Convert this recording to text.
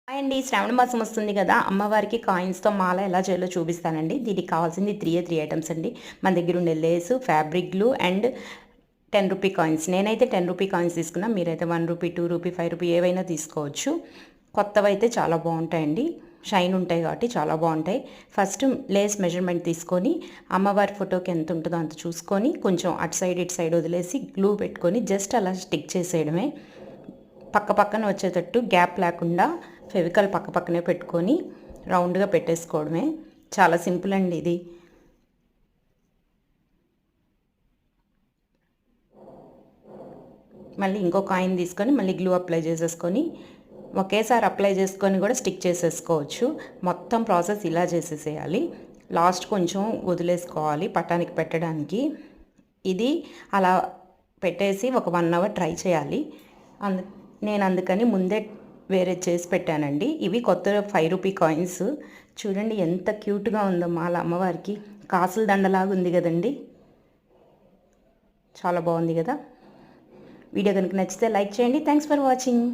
Hi అండి. శ్రావణ మాసం వస్తుంది కదా! అమ్మవారికి కాయిన్స్‌తో మాల ఎలా చేయాలో చూపిస్తానండి. దీనికి కావాల్సింది 3 ఐటెమ్స్ అండి. మన దగ్గర ఉండే లేసు, ఫ్యాబ్రిక్ గ్లూ అండ్ రూ. 10 కాయిన్స్. నేనైతే రూ. 10 కాయిన్స్ తీసుకున్నా. మీరైతే రూ. 1, రూ. 2, రూ. 5 ఏవైనా తీసుకోవచ్చు. కొత్తవైతే చాలా బావుంటాయండి. షైన్ ఉంటాయి కాబట్టి చాలా బావుంటాయి. ఫస్ట్ లేస్ మెజర్‌మెంట్ తీసుకొని అమ్మవారి ఫోటోకి ఎంత ఉంటదో అంత చూసుకొని కొంచెం అటు సైడ్, ఇటు సైడ్ వదిలేసి గ్లూ పెట్టుకొని జస్ట్ అలా స్టిక్ చేసేయడమే. పక్క పక్కన వచ్చేటట్టు గ్యాప్ లేకుండా ఫెవికాల్ పక్క పక్కనే పెట్టుకొని రౌండ్గా పెట్టేసుకోవడమే. చాలా సింపుల్ అండి ఇది. మళ్ళీ ఇంకో కాయిన్ తీసుకొని మళ్ళీ గ్లూ అప్లై చేసేసుకొని ఒకేసారి అప్లై చేసుకొని కూడా స్టిక్ చేసేసుకోవచ్చు. మొత్తం ప్రాసెస్ ఇలా చేసేసేయాలి. లాస్ట్ కొంచెం వదిలేసుకోవాలి పటానికి పెట్టడానికి. ఇది అలా పెట్టేసి ఒక 1 అవర్ ట్రై చేయాలి. నేను అందుకని ముందే వేరే చేసి పెట్టానండి. ఇవి కొత్త రూ. 5 కాయిన్స్. చూడండి ఎంత క్యూట్గా ఉందో మాల అమ్మవారికి. కాసుల దండలాగా ఉంది కదండి. చాలా బాగుంది కదా. వీడియో కనుక నచ్చితే లైక్ చేయండి. Thanks for watching.